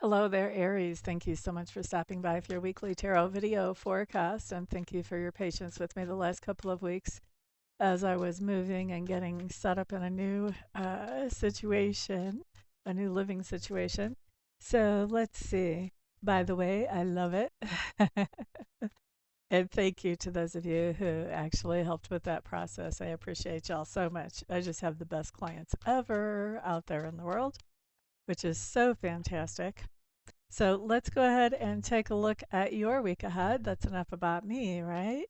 Hello there, Aries. Thank you so much for stopping by for your weekly tarot video forecast, and thank you for your patience with me the last couple of weeks as I was moving and getting set up in a new situation, a new living situation. So let's see. By the way, I love it. And thank you to those of you who actually helped with that process. I appreciate y'all so much. I just have the best clients ever out there in the world, which is so fantastic. So let's go ahead and take a look at your week ahead. That's enough about me, right?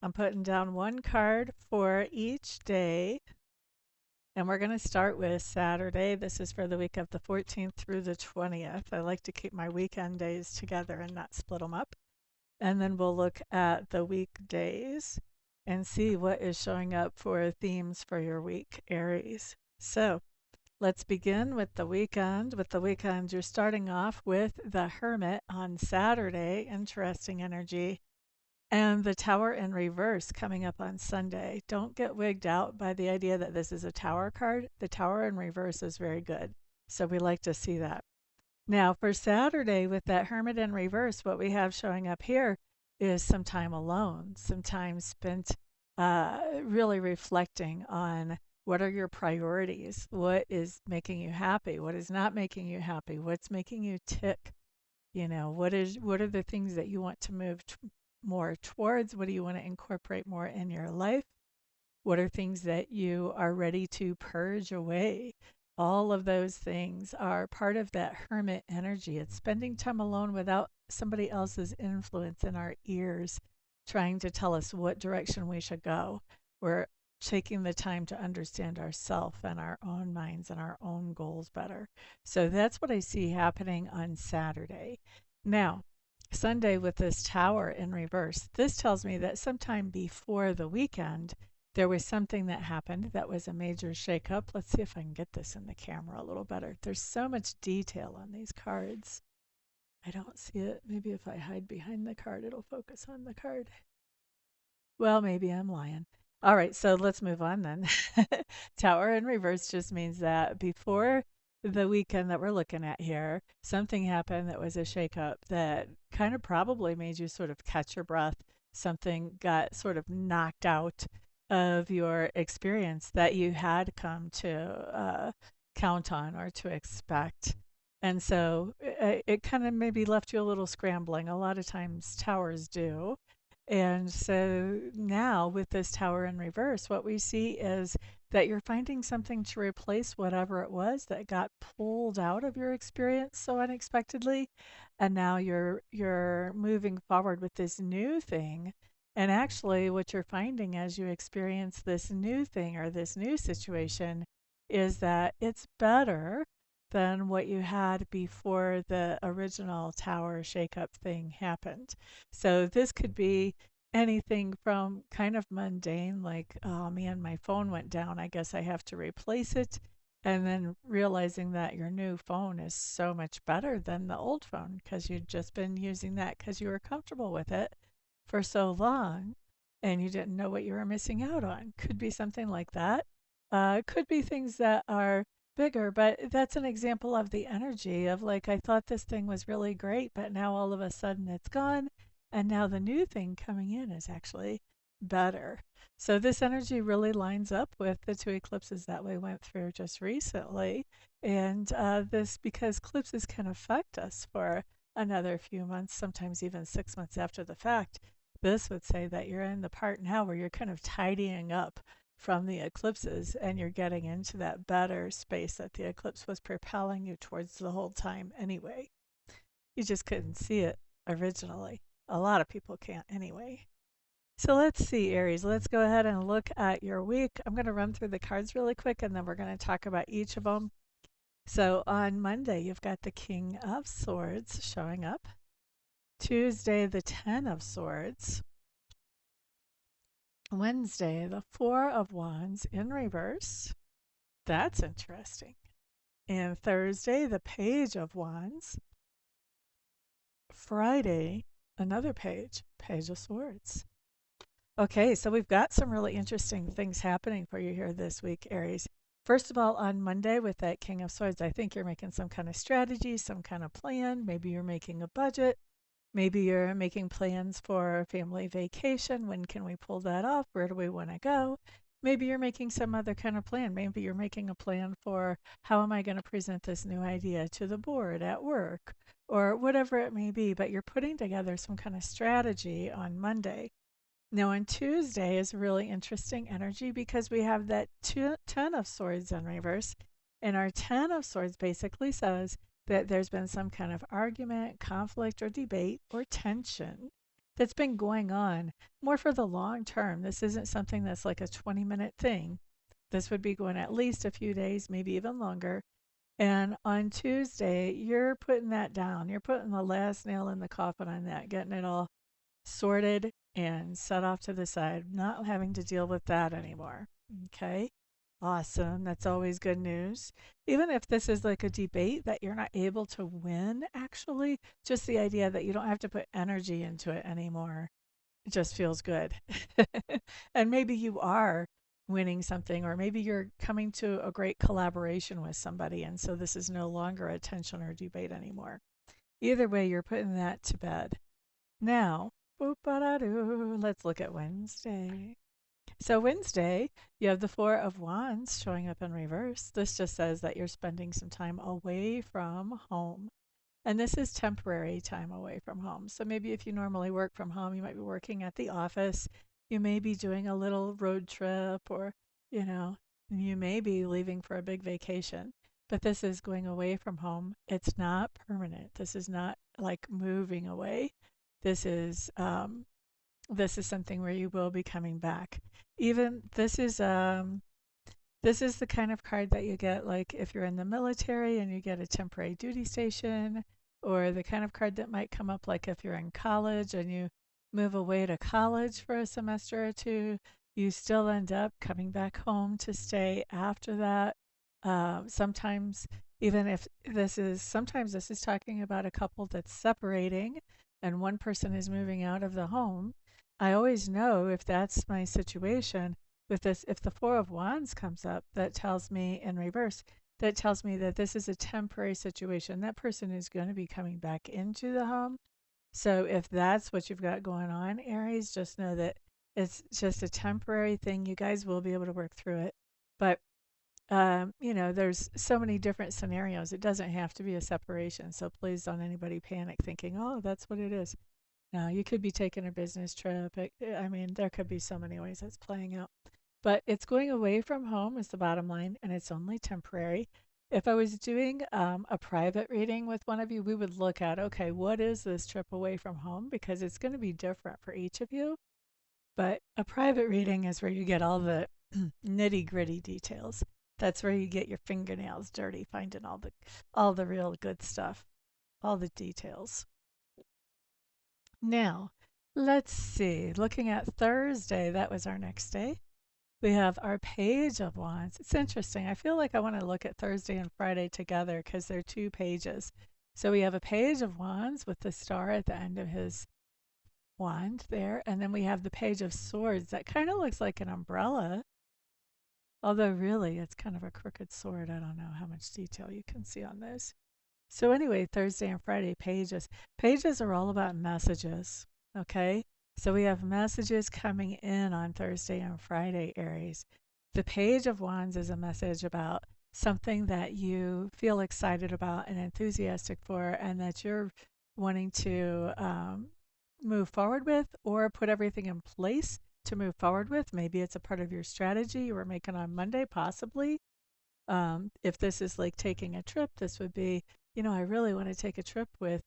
I'm putting down one card for each day. And we're going to start with Saturday. This is for the week of the 14th through the 20th. I like to keep my weekend days together and not split them up. And then we'll look at the weekdays and see what is showing up for themes for your week, Aries. So let's begin with the weekend. With the weekend, you're starting off with the Hermit on Saturday. Interesting energy. And the Tower in reverse coming up on Sunday. Don't get wigged out by the idea that this is a Tower card. The Tower in reverse is very good. So we like to see that. Now, for Saturday, with that Hermit in reverse, what we have showing up here is some time alone, some time spent really reflecting on what are your priorities, what is making you happy, what is not making you happy, what's making you tick. What are the things that you want to move more towards? What do you want to incorporate more in your life? What are things that you are ready to purge away? All of those things are part of that hermit energy. It's spending time alone without somebody else's influence in our ears trying to tell us what direction we should go. We're taking the time to understand ourselves and our own minds and our own goals better. So that's what I see happening on Saturday. Now, Sunday with this tower in reverse, this tells me that sometime before the weekend, there was something that happened that was a major shakeup. Let's see if I can get this in the camera a little better. There's so much detail on these cards. I don't see it. Maybe if I hide behind the card, it'll focus on the card. Well, maybe I'm lying. All right, so let's move on then. Tower in reverse just means that before the weekend that we're looking at here, something happened that was a shakeup that kind of probably made you sort of catch your breath. Something got sort of knocked out of your experience that you had come to count on or to expect. And so it kind of maybe left you a little scrambling. A lot of times towers do. And so now with this tower in reverse, what we see is that you're finding something to replace whatever it was that got pulled out of your experience so unexpectedly. And now you're moving forward with this new thing. And actually what you're finding as you experience this new thing or this new situation is that it's better than what you had before the original tower shakeup thing happened. So this could be anything from kind of mundane, like, oh man, my phone went down. I guess I have to replace it. And then realizing that your new phone is so much better than the old phone because you'd just been using that because you were comfortable with it for so long and you didn't know what you were missing out on. Could be something like that. Could be things that are bigger, but that's an example of the energy of like, I thought this thing was really great, but now all of a sudden it's gone. And now the new thing coming in is actually better. So this energy really lines up with the two eclipses that we went through just recently. And this, because eclipses can affect us for another few months, sometimes even 6 months after the fact. This would say that you're in the part now where you're kind of tidying up from the eclipses and you're getting into that better space that the eclipse was propelling you towards the whole time anyway. You just couldn't see it originally. A lot of people can't anyway. So let's see, Aries. Let's go ahead and look at your week. I'm going to run through the cards really quick and then we're going to talk about each of them. So on Monday, you've got the King of Swords showing up. Tuesday, the Ten of Swords. Wednesday, the Four of Wands in reverse. That's interesting. And Thursday, the Page of Wands. Friday, another page, Page of Swords. Okay, so we've got some really interesting things happening for you here this week, Aries. First of all, on Monday with that King of Swords, I think you're making some kind of strategy, some kind of plan. Maybe you're making a budget. Maybe you're making plans for a family vacation. When can we pull that off? Where do we want to go? Maybe you're making some other kind of plan. Maybe you're making a plan for how am I going to present this new idea to the board at work or whatever it may be. But you're putting together some kind of strategy on Monday. Now, on Tuesday is really interesting energy because we have that 10 of Swords in reverse. And our 10 of Swords basically says that there's been some kind of argument, conflict, or debate or tension that's been going on more for the long term. This isn't something that's like a 20-minute thing. This would be going at least a few days, maybe even longer. And on Tuesday, you're putting that down. You're putting the last nail in the coffin on that, getting it all sorted and set off to the side, not having to deal with that anymore. Okay. Awesome. That's always good news. Even if this is like a debate that you're not able to win, actually, just the idea that you don't have to put energy into it anymore, it just feels good. And maybe you are winning something, or maybe you're coming to a great collaboration with somebody, and so this is no longer a tension or debate anymore. Either way, you're putting that to bed. Now, let's look at Wednesday. So, Wednesday, you have the Four of Wands showing up in reverse. This just says that you're spending some time away from home. And this is temporary time away from home. So, maybe if you normally work from home, you might be working at the office. You may be doing a little road trip, or, you know, you may be leaving for a big vacation. But this is going away from home. It's not permanent. This is not like moving away. This is this is something where you will be coming back. Even this is the kind of card that you get like if you're in the military and you get a temporary duty station, or the kind of card that might come up like if you're in college and you move away to college for a semester or two, you still end up coming back home to stay after that. Sometimes, even if sometimes this is talking about a couple that's separating and one person is moving out of the home. I always know if that's my situation with this, if the Four of Wands comes up, that tells me in reverse, that tells me that this is a temporary situation. That person is going to be coming back into the home. So if that's what you've got going on, Aries, just know that it's just a temporary thing. You guys will be able to work through it. But there's so many different scenarios. It doesn't have to be a separation. So please don't anybody panic thinking, oh, that's what it is. No, you could be taking a business trip. I mean, there could be so many ways it's playing out. But it's going away from home is the bottom line, and it's only temporary. If I was doing a private reading with one of you, we would look at, okay, what is this trip away from home? Because it's going to be different for each of you. But a private reading is where you get all the nitty gritty details. That's where you get your fingernails dirty, finding all the real good stuff, all the details. Now, let's see. Looking at Thursday, that was our next day. We have our Page of Wands. It's interesting. I feel like I want to look at Thursday and Friday together because they're two pages. So we have a Page of Wands with the star at the end of his wand there. And then we have the Page of Swords that kind of looks like an umbrella. Although, really, it's kind of a crooked sword. I don't know how much detail you can see on this. So anyway, Thursday and Friday pages. Pages are all about messages, okay? So we have messages coming in on Thursday and Friday, Aries. The Page of Wands is a message about something that you feel excited about and enthusiastic for, and that you're wanting to move forward with or put everything in place to move forward with. Maybe it's a part of your strategy you were making on Monday, possibly. If this is like taking a trip, this would be, I really want to take a trip with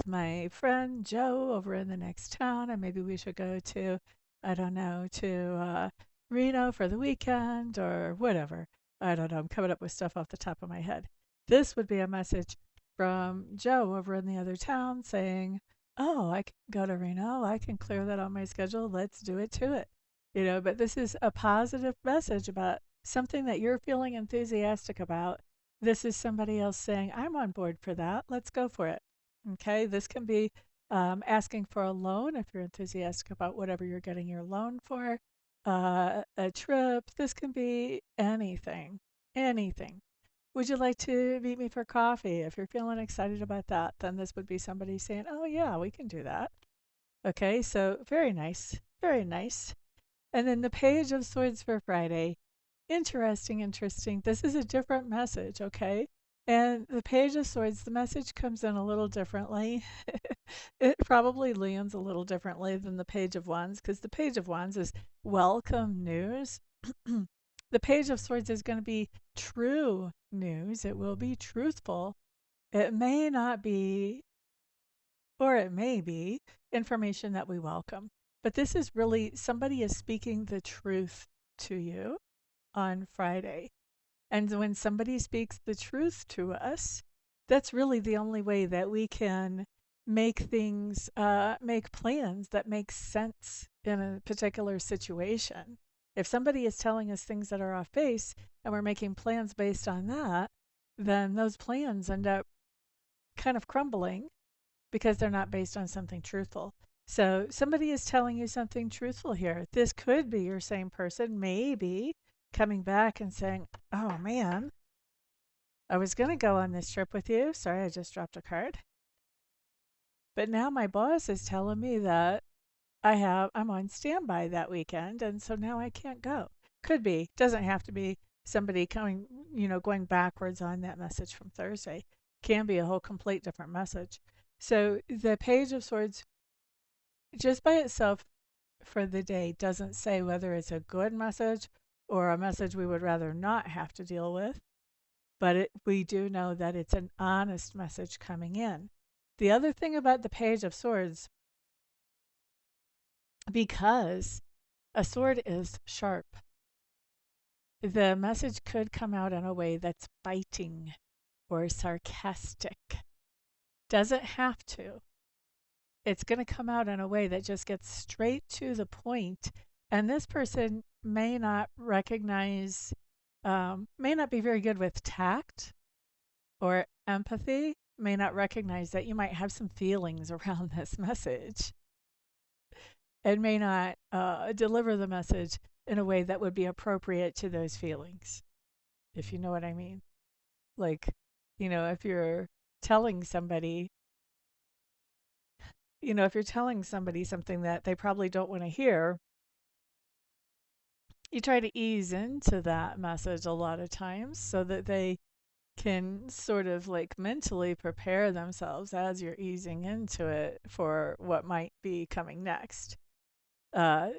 my friend Joe over in the next town, and maybe we should go to, I don't know, to Reno for the weekend or whatever. I don't know. I'm coming up with stuff off the top of my head. This would be a message from Joe over in the other town saying, "Oh, I can go to Reno. I can clear that on my schedule. Let's do it to it." But this is a positive message about something that you're feeling enthusiastic about. This is somebody else saying, I'm on board for that. Let's go for it. Okay. This can be asking for a loan if you're enthusiastic about whatever you're getting your loan for, a trip. This can be anything. anything. Would you like to meet me for coffee? If you're feeling excited about that, then this would be somebody saying, oh, yeah, we can do that. Okay, so very nice, very nice. And then the Page of Swords for Friday. Interesting, interesting. This is a different message, okay? And the Page of Swords, the message comes in a little differently. It probably lands a little differently than the Page of Wands because the Page of Wands is welcome news. The Page of Swords is going to be true news. It will be truthful. It may not be, or it may be, information that we welcome. But this is really somebody is speaking the truth to you on Friday. And when somebody speaks the truth to us, that's really the only way that we can make things, make plans that make sense in a particular situation. If somebody is telling us things that are off base and we're making plans based on that, then those plans end up kind of crumbling because they're not based on something truthful. So somebody is telling you something truthful here. This could be your same person, maybe coming back and saying, oh man, I was going to go on this trip with you. Sorry, I just dropped a card. But now my boss is telling me that I'm on standby that weekend and so now I can't go. Could be, doesn't have to be somebody coming, going backwards on that message from Thursday. Can be a whole complete different message. So the Page of Swords just by itself for the day doesn't say whether it's a good message or a message we would rather not have to deal with, but we do know that it's an honest message coming in. The other thing about the Page of Swords, because a sword is sharp, the message could come out in a way that's biting or sarcastic. Doesn't have to. It's going to come out in a way that just gets straight to the point. And this person may not recognize, may not be very good with tact or empathy, may not recognize that you might have some feelings around this message and may not deliver the message in a way that would be appropriate to those feelings, if you know what I mean. Like, if you're telling somebody, if you're telling somebody something that they probably don't want to hear, you try to ease into that message a lot of times so that they can sort of like mentally prepare themselves as you're easing into it for what might be coming next. Uh,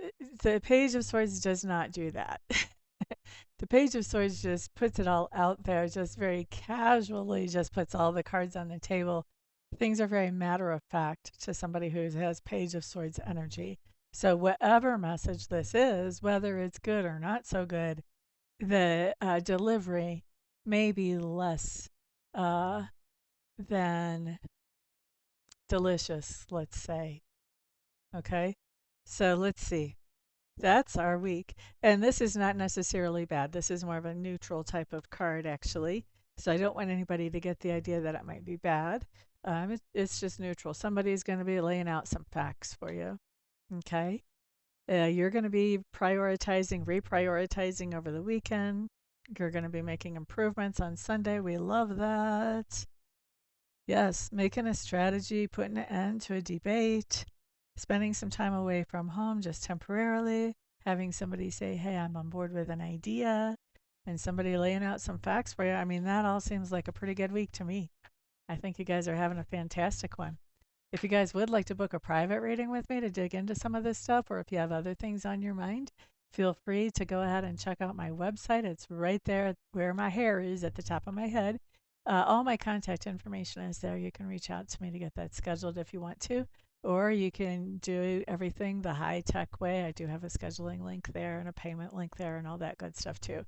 the Page of Swords does not do that. The Page of Swords just puts it all out there, just very casually, just puts all the cards on the table. Things are very matter of fact to somebody who has Page of Swords energy. So, whatever message this is, whether it's good or not so good, the delivery may be less uh, than delicious, let's say. Okay? So, let's see. That's our week. And this is not necessarily bad. This is more of a neutral type of card, actually. So I don't want anybody to get the idea that it might be bad. It's just neutral. Somebody's going to be laying out some facts for you. Okay. You're going to be prioritizing, reprioritizing over the weekend. You're going to be making improvements on Sunday. We love that. Yes, making a strategy, putting an end to a debate, spending some time away from home just temporarily, having somebody say, hey, I'm on board with an idea, and somebody laying out some facts for you. I mean, that all seems like a pretty good week to me. I think you guys are having a fantastic one. If you guys would like to book a private reading with me to dig into some of this stuff, or if you have other things on your mind, feel free to go ahead and check out my website. It's right there where my hair is at the top of my head. All my contact information is there. You can reach out to me to get that scheduled if you want to, or you can do everything the high tech way. I do have a scheduling link there and a payment link there and all that good stuff too.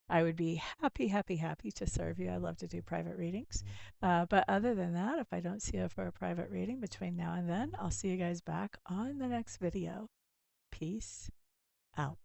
I would be happy, happy, happy to serve you. I love to do private readings. But other than that, if I don't see you for a private reading between now and then, I'll see you guys back on the next video. Peace out.